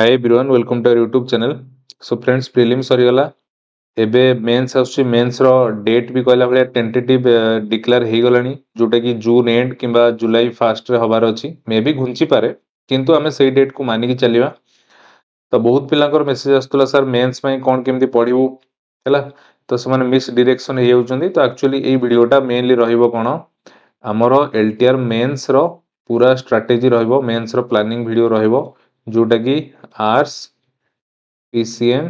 Hi everyone welcome to our YouTube channel. So friends prelims सरीगला एबे mains आसुची mains रो date भी कहला भले टेंटेटिव डिक्लेयर हे गलानी जोटा कि जून एंड किंबा जुलाई फर्स्ट रे हबार अछि मे भी घुंची पारे किंतु आमे सेई डेट को मानि कि चलिबा। तो बहुत पिलांकर मेसेज आस्तला सर मेंस पई कोन केमती पढिबो हैला तो से माने मिस डायरेक्शन हे जाउचंदी। तो एक्चुअली एई वीडियोटा मेनली रहिबो कोन हमरो एलटीआर मेंस रो पूरा स्ट्रेटजी रहिबो मेंस रो प्लानिंग वीडियो रहिबो जोटा कि आर्ट्स पीसीएम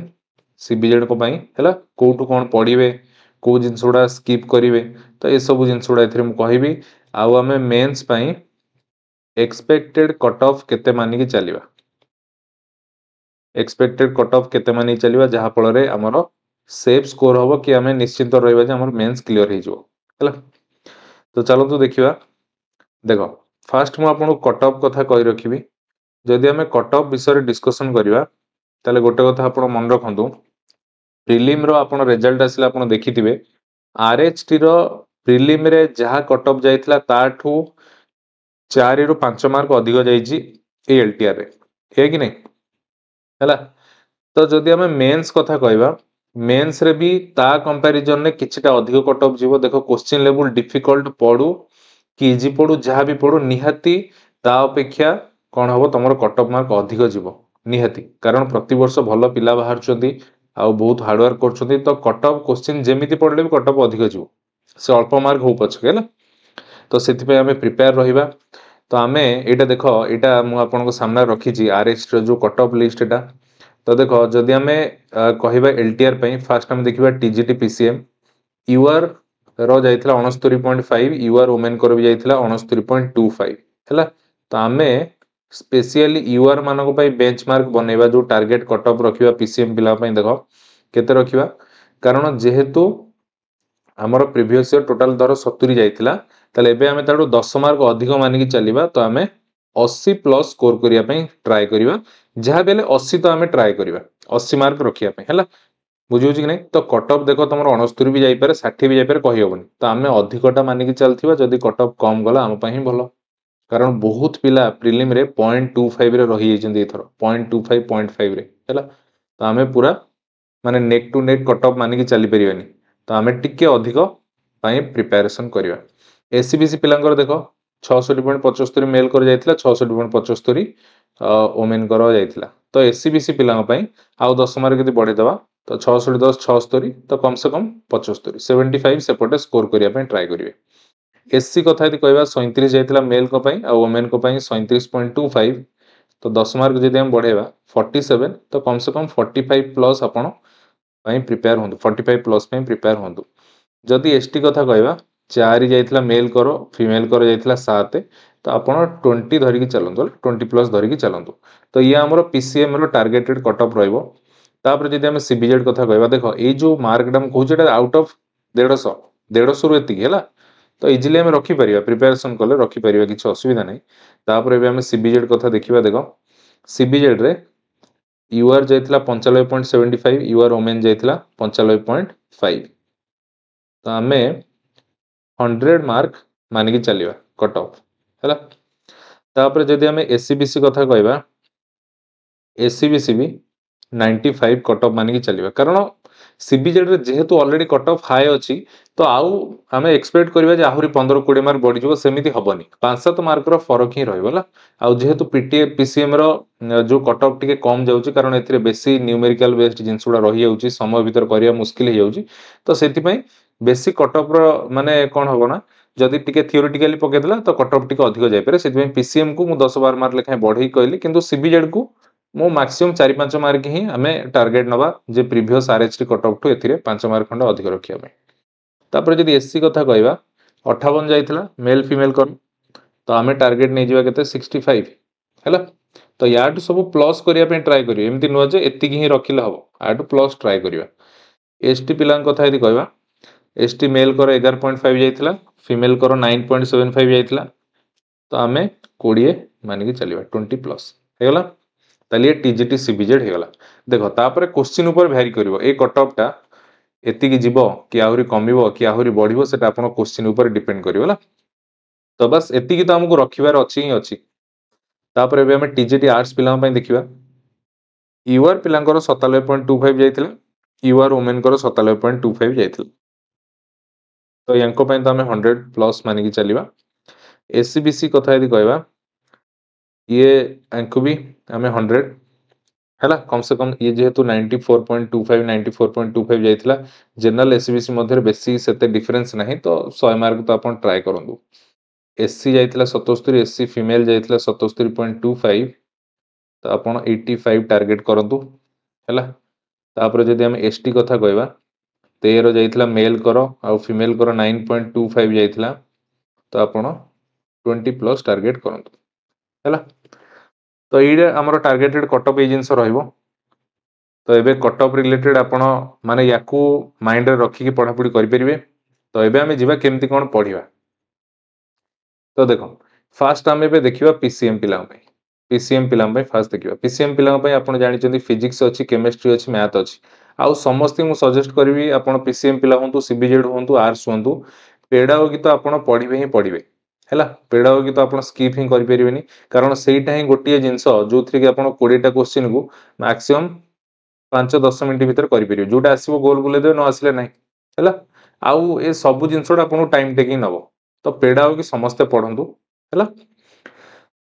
सीबीजेड को पाई हैला कोठु कोन पढिबे को जिंस गुडा स्किप करिवे तो ए सब जिंस गुडा एथरे मु कहिबी। आउ आमे मेंस पई एक्सपेक्टेड कट ऑफ केते मानि कि चलिबा एक्सपेक्टेड कट ऑफ केते मानि चलिबा जहा फल रे हमरो सेफ स्कोर होबो कि आमे निश्चित रहइबा जे हमर मेंस क्लियर हे जो हैला। तो चलो तो देखिबा देखो फास्ट मु आपन कट ऑफ कथा कहि रखिबी जदि आमे कट ऑफ विषय डिस्कशन करिबा ताले गोटे कथा आपण मन रखंतु प्रीलिम रो आपण रिजल्ट आसिला आपण देखिथिबे आरएचटी रो प्रीलिम रे जहा कट ऑफ जाइतला ताठू 4 रु 5 मार्क अधिक जाईची ए एलटीआर रे हे कि नै हैला। तो जदि आमे मेंस कथा कहबा मेंस रे भी ता कंपैरिजन ने किछटा अधिक कट ऑफ जीवो देखो क्वेश्चन लेवल डिफिकल्ट पडू कि इजी पडू जहा भी पडू निहाती ता अपेक्षा कोन हबो तमरो कट ऑफ मार्क अधिक जीवो निहाती कारण प्रति वर्ष भलो पिला बाहर चंदी आ बहुत हार्ड वर्क करछंदी तो कट ऑफ क्वेश्चन जेमिति पडले भी कट ऑफ अधिक जीवो से अल्प मार्क हो पछ हैला। तो सेति पे हमें प्रिपेयर रहिबा। तो आमे एटा देखो एटा मु आपन को सामने रखी छी आरएच रो जो कट ऑफ लिस्ट एटा। तो देखो जदि हमें कहिबा एलटीआर पई फास्ट हम देखिबा टीजीटी पीसीएम यूआर रो जाइतला 69.5 यूआर वुमेन कर भी जाइतला 69.25 हैला। तो आमे स्पेशली यूआर मानको पई बेंचमार्क बनेबा जो टारगेट कट ऑफ रखिबा पीसीएम पिला पई देखो केते रखिबा कारण जेहेतु हमर प्रीवियस ईयर टोटल धर 70 जाइतला ताले एबे हमें ताडू 10 मार्क अधिक मानि कि चलिबा। तो हमें 80 प्लस स्कोर करिया पई ट्राई करिबा जहा बेले 80 तो हमें ट्राई करिबा 80 मार्क रखिया पई हैला बुझियो कि नै। तो कट ऑफ देखो तमरो 69 भी जाई पारे 60 भी जाई पारे कहि होबनी तो हमें अधिकटा मानि कि चलथिबा जदी कट ऑफ कम गला हम पई ही भलो कारण बहुत पिला प्रीलिम रे 0.25 रे रही जेंदी एथरो 0.25 0.5 रे हैला। तो हमें पूरा माने neck to neck cut off मानि कि चली परिबानी तो हमें टिके अधिक पई प्रिपरेशन करिबा। एससीबीसी पिलांकर देखो 66.75 मेल कर जाइतला 66.75 वुमेन कर जाइतला। तो एससीबीसी पिलांग पई आउ 10 मार्क यदि बढ़े दबा तो 66 10 76 तो कम से कम 75 75 सेपटे स्कोर करिया पई ट्राई करिवे। एससी कथा यदि कहबा 37 जाइतला मेल को पई आ वुमेन को पई 37.25 तो 10 मार्क यदि हम बढ़ेबा 47 तो कम से कम 45 प्लस आपण पई प्रिपेयर होंदु 45 प्लस पई प्रिपेयर होंदु। जदि एसटी कथा कहबा 4 जाइतला मेल करो फीमेल करो जाइतला 7 तो आपण 20 धरि कि चलंदु 20 प्लस धरि कि चलंदु। तो ये हमरो पीसीएम रो टारगेटेड कट ऑफ रहइबो। तापर जदि हम सीबीजेड कथा कहबा देखो ए जो मार्क डम कहूचेटा आउट ऑफ 150 रु एति हैला तो इजिली हम रखी परिबा प्रिपरेशन कले रखी परिबा किछ असुविधा नै। तापर एबे हम सीबीजेड कथा देखिबा देखो सीबीजेड रे यूआर जाइतला 95.75 यूआर वुमेन जाइतला 95.5 तो हमें 100 मार्क मानि कि चलिबा कट ऑफ हैला। तापर जदि हमें एससीबीसी कथा कहबा एससीबीसी भी 95 कट ऑफ मानि कि चलिबा कारण सीबीजेड रे जेहेतु ऑलरेडी कट ऑफ हाई अछि तो आउ हमें एक्सपेक्ट करबा जे आहुरी 15 20 मार्क बढ़ी जबो सेमिति हबनी 5-7 मार्क रो फरक ही रहइबला। आउ जेहेतु पीटीए पीसीएम रो जो कट ऑफ टिके कम जाउची कारण एथिरे बेसी न्यूमेरिकल बेस्ड जिंसुडा रही जाउची समय भीतर करिया मुश्किल हे जाउची तो सेति पई बेसी कट ऑफ रो माने कोन हबो ना जदि टिके थियोरेटिकली पके देला तो कट ऑफ टिके अधिक जाय पारे सेति पई पीसीएम को मु 10-12 मार्क लेखाय बढ़ई कहली किंतु सीबीजेड को मो मैक्सिमम 4-5 मार्क ही हमें टारगेट नबा जे प्रीवियस आरएचटी कट ऑफ टू एथिरे 5 मार्क खंड अधिक रखिया में। तापर जदि एससी कथा कहबा 58 जाइतला मेल फीमेल कर तो हमें टारगेट नै जिबा केते 65 हैला। तो याटू सब प्लस करिया पे ट्राई करियो एमति नो जे एति ही रखिले हबो आटू प्लस ट्राई करियो। एसटी पिलां कथा यदि कहबा एसटी मेल कर 11.5 जाइतला फीमेल कर 9.75 जाइतला तो हमें 20 मानि कि चलिबा 20 प्लस हेगला तालिए टीजीटी सीबीजेड हेगला। देखो तापर क्वेश्चन ऊपर वेरी करिवो ए कट ऑफ टा एति कि जीवो कि आहुरी कमिवो कि आहुरी बढ़िवो सेटा आपण क्वेश्चन ऊपर डिपेंड करिवो ला। तो बस एति कि तो हमको रखिबार अछि ही अछि। तापर एबे हम टीजीटी आर्ट्स पिलां पई देखिबा यूआर पिलांकर 97.25 जाइथिला यूआर वुमेन कर 97.25 जाइथिला तो यांको पय तो हमें 100 प्लस मानिकी चलिबा एससीबीसी कथा यदि कहबा ये यांको भी हमें 100 हैला कम से कम ये जेहेतु 94.25 94.25 जाइथिला जनरल एससीबीसी मध्य बेसी सेते डिफरेंस नहीं तो 100 मार्क तो अपन ट्राई करंदु एससी जाइथिला 77 एससी फीमेल जाइथिला 77.25 तो अपन 85 टार्गेट करंतु हैला तापर जदि हम एसटी कथा कहबा 13 जाइथिला मेल करो आ फीमेल करो 9.25 जाइथिला तो आपण 20 प्लस टार्गेट करंतु हैला तो ये हमर टार्गेटेड कट ऑफ ए जिंस रहइबो तो एबे कट ऑफ रिलेटेड आपण माने याकू माइंड रे रखी की पढ़ा पढ़ी करि परिबे तो एबे हमें जिबा केमती कोन पढ़िबा तो देखो फास्ट आम एबे देखिबा पीसीएम पिला पे पीसीएम पिला पे फास्ट देखिबा पीसीएम पिला पे आपण जानि चंदी फिजिक्स अछि केमिस्ट्री अछि मैथ अछि आउ समस्ती मु सजेस्ट करबी आपण पीसीएम पिला होंतु सीबीजेड होंतु आर्ट्स होंतु पेडागोगी तो आपण पढ़िबे ही पढ़िबे हैला पेडागोगी तो आपण स्किप ही करि परिबेनी कारण सेटा ही गोटिए जिंस जोथि के आपण 20 टा क्वेश्चन को मैक्सिमम 5-10 मिनिट भीतर करि परिबे जोटा आसीबो गोल बुले दे न आसीले नाही हैला आउ ए सब जिंसडा आपण टाइम टेकिंग नबो तो पेडागोगी समस्त पढंतु हैला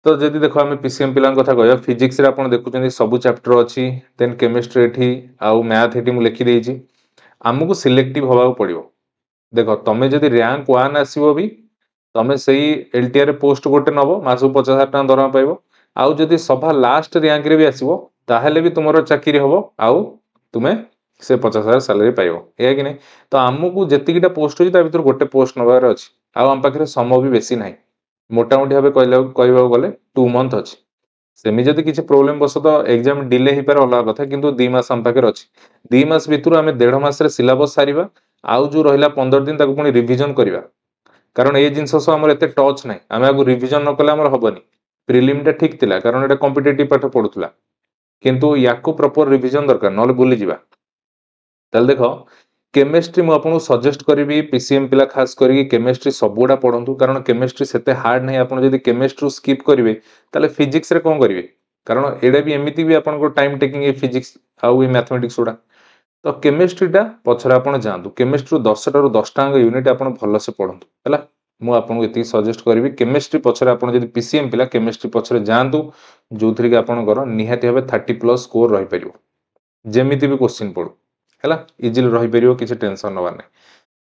तो जदि देखो आम पीसीएम पिला कथा कह फिजिक्स रे आपण देखुचंदी सब चैप्टर अछि देन केमिस्ट्री एठी आउ मैथ एठी मु लिखि देइछि हमकु सिलेक्टिव होबा पड़िबो देखो तमे जदि रैंक 1 आसीबो भी तमे सही एलटीआर रे पोस्ट गोटे नबो मासु 50,000 टका दरमा पाइबो आउ जदि सभा लास्ट रैंक रे भी आसीबो ताहेले भी तुमरो चाकरी होबो आउ तुमे से 50,000 सैलरी पाइबो ए कि नै तो हमकु जतिकिटा पोस्ट होई ता भीतर गोटे पोस्ट नबार अछि आउ हम पाखरे समय भी बेसी नाही मोटामोटी भावे कहला गले 2 मंथ अछि सेमी जदि किछि प्रॉब्लम बस तो एग्जाम डिले ही पर अलग कथा किंतु 2 मास हम पाखरे अछि 2 मास भितर हमें 1.5 मास रे सिलेबस सारिबा आउ जो रहिला 15 दिन ताको पुनी रिवीजन करिबा कारण ए जिंस सो हमर एते टच नाही हमें आगु रिवीजन न कले हमर हबनी प्रीलिम टा ठीक थिला कारण एटा कॉम्पिटिटिव पाठ पढुतला किंतु याकू प्रॉपर रिवीजन दरकार नले भूली जिबा तल देखो केमिस्ट्री मु आपन सजेस्ट करिवि पीसीएम पिला खास करी केमिस्ट्री सबुडा पढंतु कारण केमिस्ट्री सेते हार्ड नहीं आपन जदि केमिस्ट्री स्किप करिवे ताले फिजिक्स रे कोन करिवे कारण एडा भी एमिति भी आपन को टाइम टेकिंग ए फिजिक्स आउ ए मैथमेटिक्स उडा तो केमिस्ट्री टा पछरा आपन जानतु केमिस्ट्री 10 टा रु 10 टा यूनिट आपन भलो से पढंतु हैला मु आपन को एति सजेस्ट करिवि केमिस्ट्री पछरा आपन जदि पीसीएम पिला केमिस्ट्री पछरे जानतु जोथरि के आपन कर निहाती हबे 30 प्लस स्कोर रहि परियो जेमिति भी क्वेश्चन पढु हैला इजिली रहि परियो किछि टेंशन नबार नै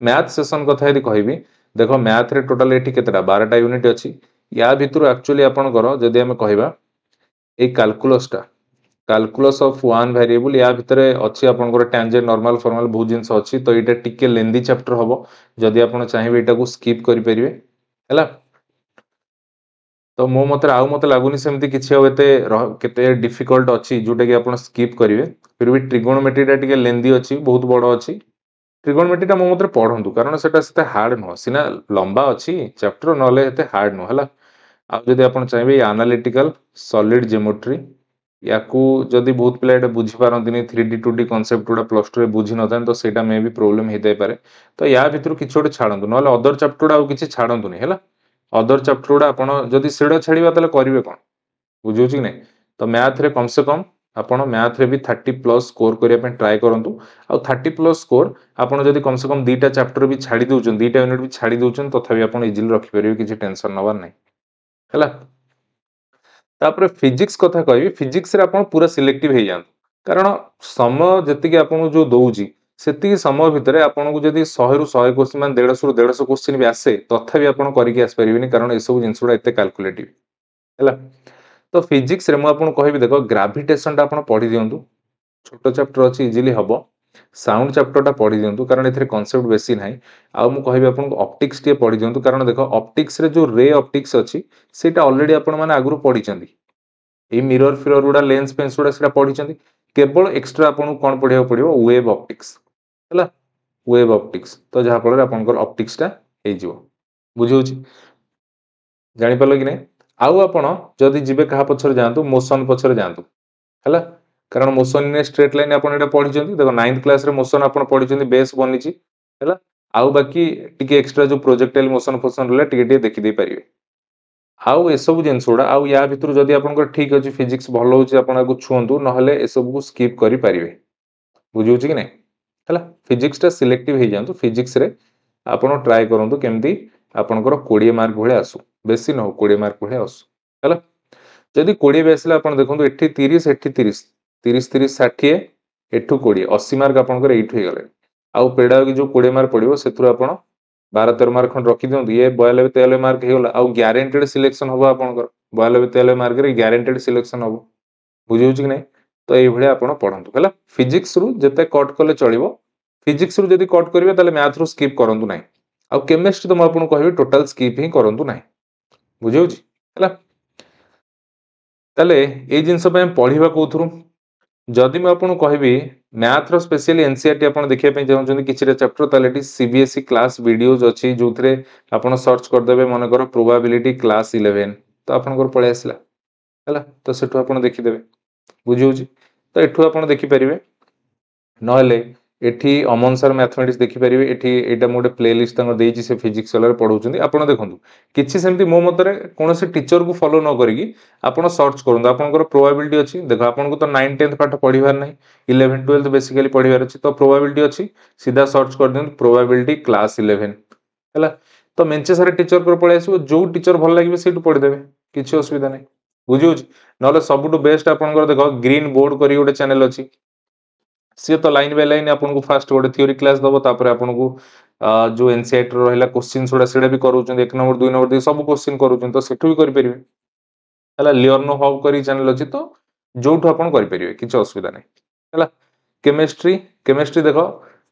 मैथ सेशन कथा यदि कहिबी देखो मैथ रे टोटल एठी केतरा 12 टा यूनिट अछि या भितरु एक्चुअली आपन कर जदि हम कहबा ए कैलकुलस ऑफ वन वेरिएबल या भितरे अछि आपन कर टेंजेंट नॉर्मल फॉर्मल बहुत जिंस अछि तो एटा टिके लेंदी चैप्टर हबो जदि आपन चाहिबे एटा को स्किप करि परिबे हैला तो मो मते आउ मते लागुनी सेमति किछि होते केते डिफिकल्ट अछि जोटा कि आपन स्किप करिवे फिर भी ट्रिगोनोमेट्री टा टिके लेंदी अछि बहुत बडो अछि ट्रिगोनोमेट्री टा मो मते पढंतु कारण सेटा सेते हार्ड न सिना लंबा अछि चैप्टर नले एते हार्ड न हला आ जदि आपन चाहिबे एनालिटिकल सॉलिड ज्योमेट्री याकू जदि बहुत पिला एटा बुझी पारंतिनी 3D 2D कांसेप्ट उडा प्लस 2 रे बुझी नथान तो सेटा मे भी प्रॉब्लम हेतै पारे तो या भितर किछि ओटे छाडंतु नले अदर चैप्टर उडा किछि छाडंतु नै हला अदर चैप्टर उडा आपण जदि सेडा छाडीबा तले करिवे कोन बुझियो कि नै तो मैथ रे कम से कम आपण मैथ रे भी 30 प्लस स्कोर करिया पे ट्राई करंतु आ 30 प्लस स्कोर आपण जदि कम से कम दुईटा चैप्टर भी छाडी दोउचन दुईटा यूनिट भी छाडी दोउचन तथापि आपण इजिली रखि परिबे किछि टेंशन नबार नै हला तापर फिजिक्स कथा कहबी फिजिक्स रे आपण पूरा सिलेक्टिव हे जान कारण समय जति कि आपण जो दोउची सेति समय भितरे आपण को जदि 100 रु 100 क्वेश्चन मान 150 रु 150 क्वेश्चन भी आसे तथापि आपण करिक आस परिबिनी कारण ए सब जिंसुडा एते कैलकुलेटिव हैला तो फिजिक्स रे मु आपण कहबी देखो ग्रेविटेशन टा आपण पढी दियंतु छोटो चैप्टर अछि इजीली हबो साउंड चैप्टर टा पढी दियंतु कारण एथरे कांसेप्ट बेसी नाही आ मु कहबी आपण को ऑप्टिक्स टे पढी दियंतु कारण देखो ऑप्टिक्स रे जो रे ऑप्टिक्स अछि सेटा ऑलरेडी आपण माने आगुरु पढी चंदी ए मिरर फिरर उडा लेंस पेंस उडा सेटा पढी चंदी केवल एक्स्ट्रा आपण कोन पढिया पडियो वेव ऑप्टिक्स हैला वेव ऑप्टिक्स तो जहा फल आपण को ऑप्टिक्स टा हे जिवो बुझियोची जानि परलो कि नै आउ आपण जदि जिबे कहा पछर जानतु मोशन पछर जानतु हैला कारण मोशन इन स्ट्रेट लाइन आपण एटा पढी चंदी देखो 9th क्लास रे मोशन आपण पढी चंदी बेस बनिची हैला आउ बाकी टिके एक्स्ट्रा जो प्रोजेक्टाइल मोशन फोशन रहला टिके टिके देखि दे परिबे आउ एसबू जिनस गुड़ा आउ या भितर जदि आपंकर ठीक अच्छे फिजिक्स भल हो छुंतु ना एसबू स्किप करेंगे बुझे कि नहीं है फिजिक्स सिलेक्टिव हो जातु फिजिक्स रे आपण ट्राए करूँ केमती आपंकर 20 मार्क भाया आसू बेसी न हो 20 मार्क भाया आसू है जदि 20 भी आसला आप देखो एटी 30 एटी 30 30 30 60 एठू 20 80 मार्क आपंकर एठू हो गले आउ पेड़ा जो 20 मार्क पड़ो से 12 13 मार्क खंड रखी दिखाँ ये 92 93 मार्क होगा आउ ग्यारेंटेड सिलेक्शन हम आपंकर 92 93 मार्क ग्यारेंटेड सिलेक्शन हम बुझे कि नहीं तो ये आप पढ़ु है फिजिक्स रु जिते कट कले चलो फिजिक्स रु जदि कट करेंगे मैथ रु स्किप करूँ ना आउ केमिस्ट्री तो मुझे कह टोटाल स्किप ही करूँ ना बुझे ताले ये जिनस पढ़ा कौन जदि मुझे कहबी मैथ रो स्पेशली एनसीईआरटी आप देखा चाहते किसी चैप्टर ताले सीबीएसई क्लास वीडियोज अच्छी जो थे आप सर्च करदे मनकर प्रोबाबिलिटी क्लास 11 तो आपंकर पलि आसला है तो सेठू आप देखीदे बुझे तो एठू आप देखिपारे ना एठी अमन सर मैथमेटिक्स देखिपारे एटा मोटे प्ले लिस्ट देती से फिजिक्स वाले पढ़ाऊँ आप देखो किसी सेमती मो मतरे कौन से टीचर को फॉलो न करी आपण सर्च करूँ आपंकर प्रोबाबिलिटी अच्छी देखो आपको तो 9 10 पाठ पढ़ार ना 11 12 बेसिकली पढ़ार अच्छी तो प्रोबाबिलिटी अच्छी सीधा सर्च कर दिखाँ प्रोबाबिलिटी क्लास 11 है तो मेंचे सारे टीचर को पलि आसो जो टीचर भल लगे से पढ़ीदेवे किसी असुविधा नहीं बुझे ना सबुठ बेस्ट आपंकर देख ग्रीन बोर्ड कर गोटे चैनल अच्छी सी तो लाइन बाय लाइन आपको फास्ट गोटे थ्योरी क्लास दबो तापर आपको जो एनसीईआरटी रहा क्वेश्चन गुड़ा से भी करूँ 1 नंबर 2 नंबर सब क्वेश्चन करूँ तो सेठू भी करेंगे है लियर्नो हब कर चैनल अच्छी तो जो आप करेंगे किसी असुविधा नहीं है केमिस्ट्री केमिस्ट्री देख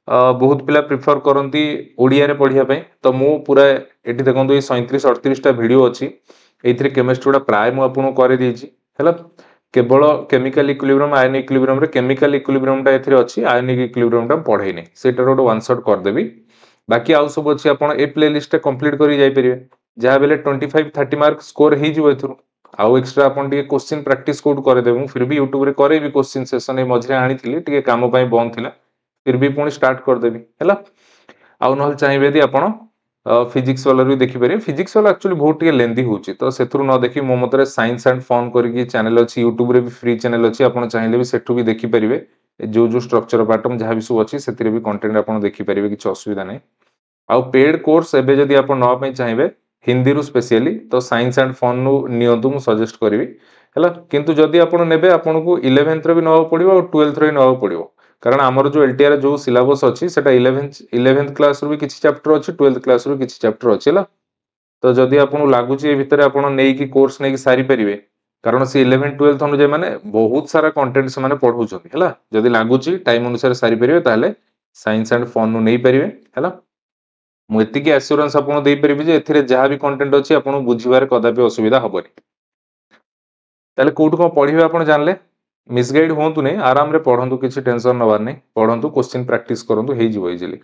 बहुत पिला प्रिफर करती ओडिया पढ़ाई तो मु पूरा ये देखो ये 37 38 वीडियो अच्छी ये केमिस्ट्री गुड़ा प्राय मुझे कर केवल केमिकल इक्विलिब्रियम आयन इक्विलिब्रियम रे केमिकल इक्विलिब्रियम टा एथिरे अछि आयनिक इक्विलिब्रियम टा पढ़ेनी सेटर गोटे वन शॉट कर देबी बाकी आउ सब अछि आपण ए प्ले लिस्ट कंप्लीट करी जाई परिबे जहा बेले 25 30 मार्क स्कोर हे जिवो एथुरु आउ एक्स्ट्रा आपण टिके क्वेश्चन प्रैक्टिस कोड करे देबो फिर भी YouTube रे करे भी क्वेश्चन सेशन ए मझरे आनीथिली टिके काम पई बंद थिला फिर भी पुणी स्टार्ट कर देबी हैला आउ नहल चाहिबे यदि आपण फिजिक्स वाला भी देखिपारे फिजिक्स वाला एक्चुअली बहुत लेंदी होची तो सेथुरु न देखि मो मतरे साइंस एंड फन करके चैनल अच्छी यूट्यूब रे भी फ्री चैनल अच्छी आपण चाहिले भी सेठु भी देखि परिबे जो जो स्ट्रक्चर पैटर्न जहां भी सब अच्छी सेतिरे भी कंटेंट आपण देखि परिबे किछ असुविधा नै आउ पेड कोर्स एबे जदी आपण न पई चाहिबे हिंदी रु स्पेशली तो साइंस एंड फन नु नियंतु मु सजेस्ट करबी हैला किंतु जदी आपण नेबे आपण को 11th रे भी नवा पड़िबो और 12th रे नवा पड़िबो कारण आमर जो एलटीआर जो सिलेबस अच्छी सेटा 11th क्लास रू भी किसी चैप्टर अच्छी 12th क्लास रू किसी चैप्टर अच्छी है तो जदि आपको लगुच ए भितर आप कोर्स नहीं सारी पारे कारण से 11 12 अनुजाई माने बहुत सारा कंटेंट से माने पढ़ाउछथि हैला जदि लगुच टाइम अनुसार सारी पारे ताले साइंस एंड फन नु नहीं पारे हैला मु एतिकी एश्योरेंस आपको दे परिबि जे एथिरे जहां भी कंटेंट अच्छी आपको बुझिबार कदापि असुविधा हबनी ताले कोठु को पढ़िबे आपण जानले मिसगाइड होंतु नहीं आराम रे पढ़ंतु किसी टेंशन नबार नहीं पढ़ंतु क्वेश्चन प्रैक्टिस करंतु हे जिवो इजीली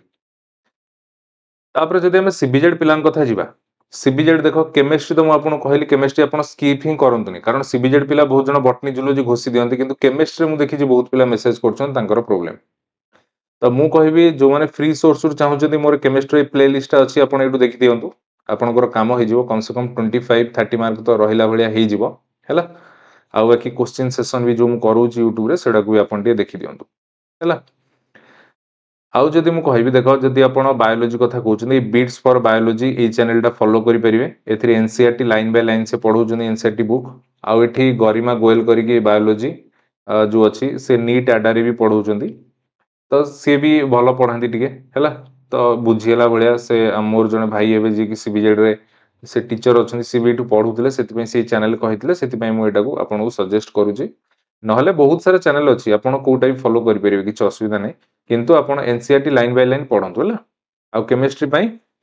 तापर जदि हम सीबीजेड पिलान कथा जिबा सीबीजेड देखो केमिस्ट्री तो मुझे कहली केमिस्ट्री आप स्किप ही करंतुनी कारण सीबीजेड पिला बहुत जन बटनी जूलॉजी घोषी दियंती किंतु केमिस्ट्री मु देखि बहुत पिला मेसेज करछन तांकर प्रॉब्लम तो मु कहबी जो माने फ्री सोर्स रु चाहउछथि मोर केमिस्ट्री प्ले लिस्ट अछि आपण एटु देखि दियंतु आपनकर काम हो जिवो कम से कम 25 30 मार्क तो रहिला भलिया हे जिवो हैला आउ बाकी क्वेश्चन सेशन भी जो मु करूची यूट्यूब रे सेडा को भी आपण टे देखि दियंतु हैला आउ जदि मु कहबी देखो जदि आपण बायोलॉजी कथा कहउछन बीट्स फॉर बायोलॉजी ए चैनल टा फॉलो करि परिबे एथिरे एनसीईआरटी लाइन बाय लाइन से पढौछन एनसीईआरटी बुक आउ एठी गरिमा गोयल करिके बायोलॉजी जो अछि से नीट एडा रे भी पढौछन तो सी भी भल पढ़ाती टिके हैला तो बुझीला भाया से मोर जने भाई एबे जे कि सीबीजेड रे से टीचर अच्छे सी भी पढ़ुले से चैनल कही से मुझे आपको सजेस्ट करुच्ची नहले बहुत सारा चैनल अच्छी आप कोटा भी फॉलो करेंगे किसी असुविधा नहीं किंतु आप एनसीईआरटी लाइन बाय लाइन पढ़ंतु है आउ केमिस्ट्री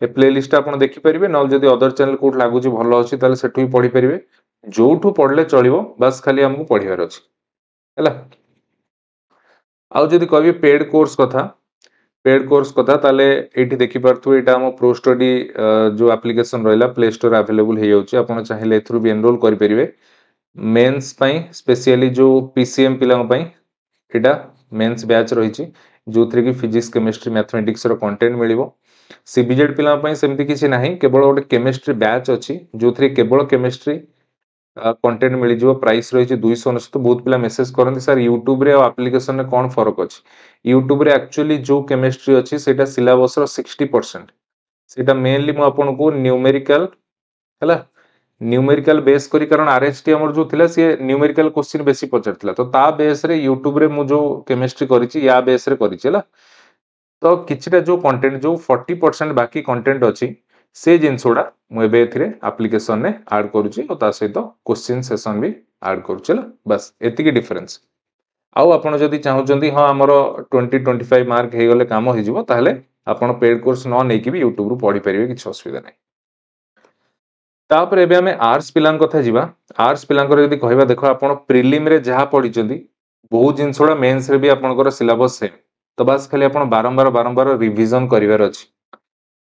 ए प्ले लिस्ट आप देखिपारे ना जब अदर चैनल कौट लगुच भल अच्छी सेठू भी पढ़ी पारे जो पढ़ले चलो बास खाली आमको पढ़ार अच्छी है आउ जदि कह पेड कोर्स कथा ताले एठी देखि पारथु एटा हम प्रो स्टडी जो एप्लीकेशन रहला प्ले स्टोर अवेलेबल हे जाउची आपण चाहिले एथरु भी एनरोल करि परिबे मेंस पई स्पेशली जो पीसीएम पिला पई एटा मेंस बैच रहिची जोथरे कि फिजिक्स केमिस्ट्री मैथमेटिक्स रो कंटेंट मिलिबो सीबीजेड पिला पई सेमती किछि नाही केवल गोटे केमिस्ट्री बैच अछि जोथरे केवल केमिस्ट्री कंटेंट मिल जिवो प्राइस रही 299 बहुत पिला मेसेज करंती सर यूट्यूब रे और एप्लीकेशन रे कोन फरक अछि यूट्यूब रे एक्चुअली जो केमिस्ट्री अछि सेटा सिलेबस रो 60% सेटा मेनली मु आपन को न्यूमेरिकल हला न्यूमेरिकल बेस करी कारण आरएचटी हमर जो थिला से न्यूमेरिकल क्वेश्चन बेसी पचरथिला तो ता बेस रे यूट्यूब रे मु जो केमिस्ट्री करिछि या बेस रे करिछि हला तो किछिटा जो कंटेंट जो 40% बाकी कंटेंट अछि से जिनसोडा मु एबे एथिरे एप्लीकेशन ने ऐड करूछि और ता सहित क्वेश्चन सेशन भी ऐड करूछि हला बस एतिकी डिफरेंस आउ आपण जदि चाहुचंदी हां हमरो 20-25 मार्क हे गले काम हे जिवो ताहले आपण पेड कोर्स न नै कि भी यूट्यूब रु पढी परिबे किछ असुविधा नै तापर एबे हमें आर्ट्स पिलान कथा जिबा आर्ट्स पिलांकर यदि कहबा देखो आपण प्रिलिम रे जहा पढिचंदी बहुत जिनसोडा मेंस रे भी आपनकर सिलेबस सेम तो बस खाली आपण बारंबार रिवीजन करिवार अछि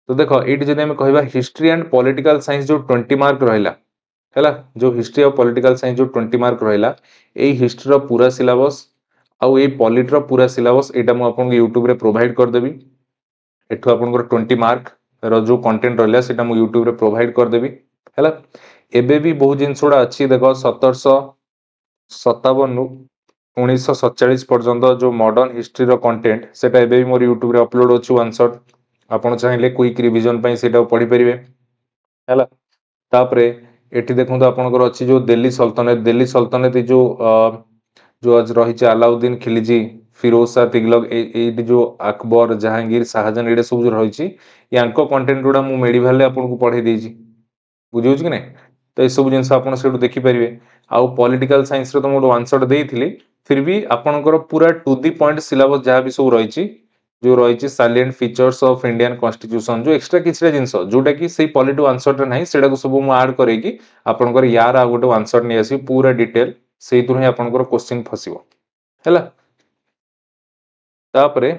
तो देखो एटी जदि हमें कहबा हिस्ट्री एंड पॉलिटिकल साइंस जो 20 मार्क रहिला हैला जो हिस्ट्री और पॉलिटिकल साइंस जो 20 मार्क रहिला एई हिस्ट्री रो पूरा सिलेबस आउ एई पॉलिट रो पूरा सिलेबस एटा मु आपन YouTube रे प्रोवाइड कर देबी एठो आपनकर 20 मार्क रो जो कंटेंट रहला सेटा मु YouTube रे प्रोवाइड कर देबी हैला एबे भी बहुत जिनसोडा अछि देखो 1757 नु 1947 पर्यंत जो मॉडर्न हिस्ट्री रो कंटेंट सेटा एबे भी मोर YouTube रे अपलोड अछि वन शॉट आपण चाहिले क्विक रिवीजन पई सेटा पढी परिबे हैला तापरे एठी देखंतु आपनकर अछि जो दिल्ली सल्तनत जो आज रही अलाउद्दीन खिलजी फिरोज शाह तुगलक ए जो अकबर जहांगीर शाहजहां एडे सब जो रही यांको कंटेंट गुडा मु मेडिवल ले आपन को पढे देजी बुझियो कि नै तो ए सब जिंस आपन सेडु देखि परिबे आउ पॉलिटिकल साइंस रे तो मोड वन शॉट देइथिली फिर भी आपनकर पूरा टू दी पॉइंट सिलेबस जहा भी सब रही जो रही salient features of Indian constitution जो एक्स्ट्रा किछरे जिंस जोटा कि सेही पॉलिटी वन शॉट रे नाही सेडा को सब मु ऐड करेकी आपनकर यार आ गोटे वन शॉट नै आसी पूरा डिटेल सेही तुरही आपनकर क्वेश्चन फसिबो हैला तापरे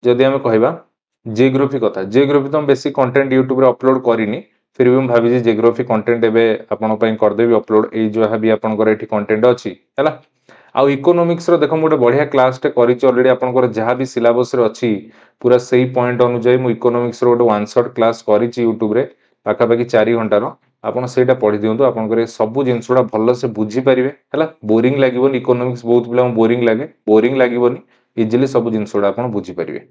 जदि हमें कहबा जियोग्राफी कथा जियोग्राफी तो हम बेसिक कंटेंट YouTube रे अपलोड करिनी फिर भी हम भाबी जे जियोग्राफी कंटेंट एबे आपन पई कर देबी अपलोड ए जो हबी आपनकर एठी कंटेंट अछि हैला आउ इकोनॉमिक्स रो देखो मोटे बढ़िया क्लास टे करिछ ऑलरेडी आपनकर जहा भी सिलेबस रे अछि पूरा सही पॉइंट अनुଯାयी मु इकोनॉमिक्स रो गोटे वन शॉट क्लास करिछि YouTube रे पाखा पाखी 4 घंटा रो आपण सेटा पढी दियंतु आपनकर सब जिंसोडा भल्लो से बुझी परिबे हैला बोरिंग लागिबोनी इकोनॉमिक्स बहुत पिला बोरिंग लागिबोनी इजिली सब जिंसोडा आपण बुझी परिबे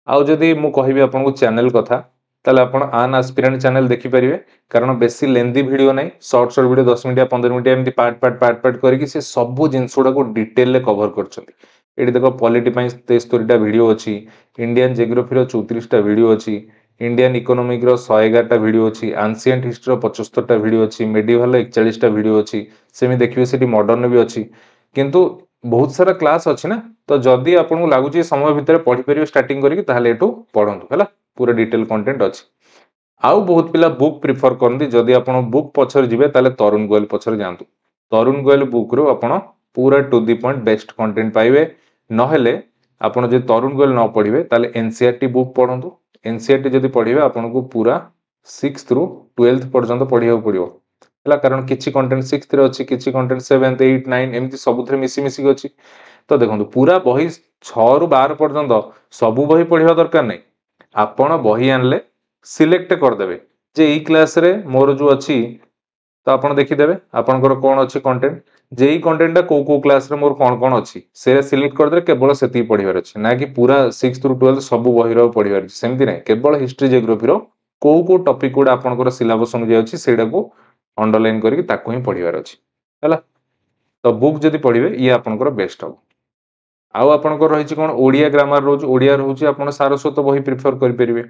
आउ जदि मु कहिबे आपन को चैनल कथा ताले आपण आन एस्पिरेंट चैनल देखि परिबे कारण बेसी लेंदी वीडियो नै शॉर्ट वीडियो 10 मिनिट या 15 मिनिट एमती पार्ट करके से सब जिंसोडा को डिटेल ले कवर करछथि एठी देखो पॉलिटी पई 73 टा वीडियो अछि इंडियन जियोग्राफी रो 34 टा वीडियो अछि इंडियन इकोनॉमिक रो 111 टा वीडियो अछि एंशिएंट हिस्ट्री रो 75 टा वीडियो अछि मेडिवल 41 टा वीडियो अछि सेमी देखिबे सेठी मॉडर्न भी अछि किंतु बहुत सारा क्लास अछि ना तो जदी आपन को लागु समय भितर पढी परियो स्टार्टिंग करी ताहले एटू पढंतु हैला पूरा डिटेल कंटेंट अछि आउ बहुत पिला बुक प्रिफर करंती जदी आपण बुक पछर जिवे ताले तरुण गोयल पछर जानतु तरुण गोयल बुक रो आपण पूरा to the point best content पाइबे नहेले आपण जे तरुण गोयल न पढिबे ताले एनसीईआरटी बुक पढंतु एनसीईआरटी जदी पढिबे आपण को पूरा 6th रु 12th पर्यंत पढिया पडियो हला कारण किछि कंटेंट 6th रे अछि किछि कंटेंट 7th 8 9 एमती सबुथरे मिसी मिसी अछि तो देखंतु पूरा बही 6 रु 12 पर्यंत सबु बही पढिबा दरकार नै आपण बही आनले सिलेक्ट कर देबे जे ई क्लास रे मोर जो अछि तो आपण देखि देबे आपनकर कोन अछि कंटेंट जेई कंटेंट को क्लास रे मोर कोन अछि से सिलेक्ट कर दे केवल सेती पढिबार अछि ना कि पूरा 6th रु 12th सब बही रो पढिबार अछि सेमति नै केवल हिस्ट्री जियोग्राफी रो को टॉपिक कोड आपनकर सिलेबस अनुଯାयी अछि सेडा को अंडरलाइन करके ताको ही पढिबार अछि हला तो बुक जदी पढिबे ये आपनकर बेस्ट हो आउ आपनकर रहिछि कोन ओडिया ग्रामर रोज ओडिया रहउछि आपण सारस्वत बही प्रिफर करि परिबे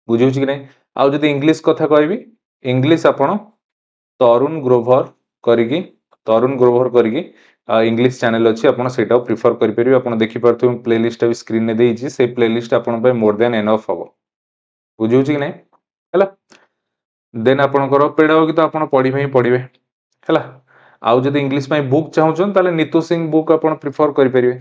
बुझियो कि नै आउ जदी इंग्लिश कथा कहबी इंग्लिश आपण तरुण ग्रोवर करिकी इंग्लिश चैनल अछि आपण सेटा प्रिफर करि परिबे आपण देखि परथु प्लेलिस्ट भी स्क्रीन ने देइछि से प्लेलिस्ट आपण पे मोर देन एनफ हबो बुझियो कि नै हला देन आपणकर पेडागोगी तो आपण पढिबे ही पढिबे हला आउ जदी इंग्लिश पई बुक चाहुचन ताले नीतू सिंह बुक आपण प्रिफर करि परिबे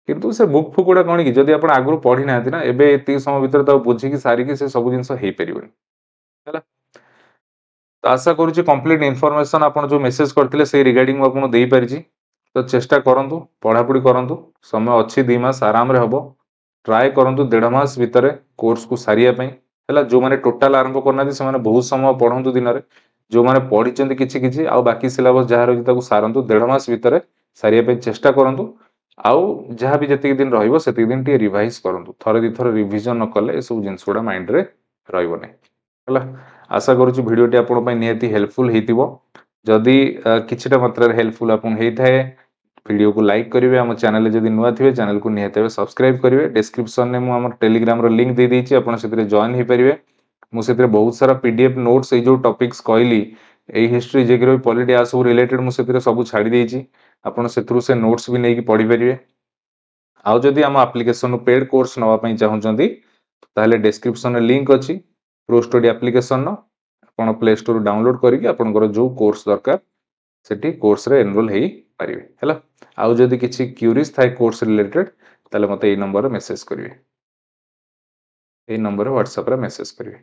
किंतु से बुक फुकुडा कोन कि जदी आपण आगु पढि नाथि ना एबे एती समय भीतर तो बुझी कि सारी कि से सब जिंस हेइ परिबे हला तो आशा करूची कंप्लीट इन्फॉर्मेशन आपण जो मेसेज करथिले से रिगार्डिंग आपण देई परिची तो चेष्टा करंतु पढापुडी करंतु समय अछि 2 मास आराम रे हबो ट्राए करंतु 1.5 मास भितर कोर्स को सारिया पई हला जो माने टोटल आरंभ करना से माने बहुत समय पढंतु दिन रे जो माने पढिचंती किछि किछि आ बाकी सिलेबस जहा रही ताको सारंतु 1.5 मास भितर सारिया पई चेष्टा करंतु आउ जहा भी जति दिन रहइबो सेति दिन टी रिवाइज करंतु थरे दी थरे रिवीजन न कले ए सब जिंसुडा माइंड रे रहइबो नै हला आशा करूछु वीडियो टी आपन पई नियति हेल्पफुल हेतिबो जदी किछिटा मात्रा रे हेल्पफुल आपन हेइथाय वीडियो को लाइक करिवे हम चैनल रे जदी नुआ थिबे चैनल को नियति सब्सक्राइब करिवे डिस्क्रिप्शन ने मु हमर टेलीग्राम रो लिंक दे देछि आपन सेतरे जॉइन हे परिवे मु सेतरे बहुत सारा पीडीएफ नोट्स ए जो टॉपिक्स कहली ए हिस्ट्री जेग्राफी पॉलिटी आ सब रिलेटेड मु सेतरे सब छाडी देछि आपन सेतरु से नोट्स भी नै कि पढी परिवे आ जदी हम एप्लीकेशन पेड कोर्स नवा पई चाहुचंदी ताले डिस्क्रिप्शन रे लिंक अछि प्रो स्टडी एप्लीकेशन नो आपन प्ले स्टोर डाउनलोड करिकि आपनकर जो कोर्स दरकार सेठी कोर्स रे एनरोल हेई परिवे हला आउ जदी किछि क्यूरीज थाए कोर्स रिलेटेड ताले मते ए नंबर रे मेसेज करिवे ए नंबर रे व्हाट्सएप रे मेसेज करिवे।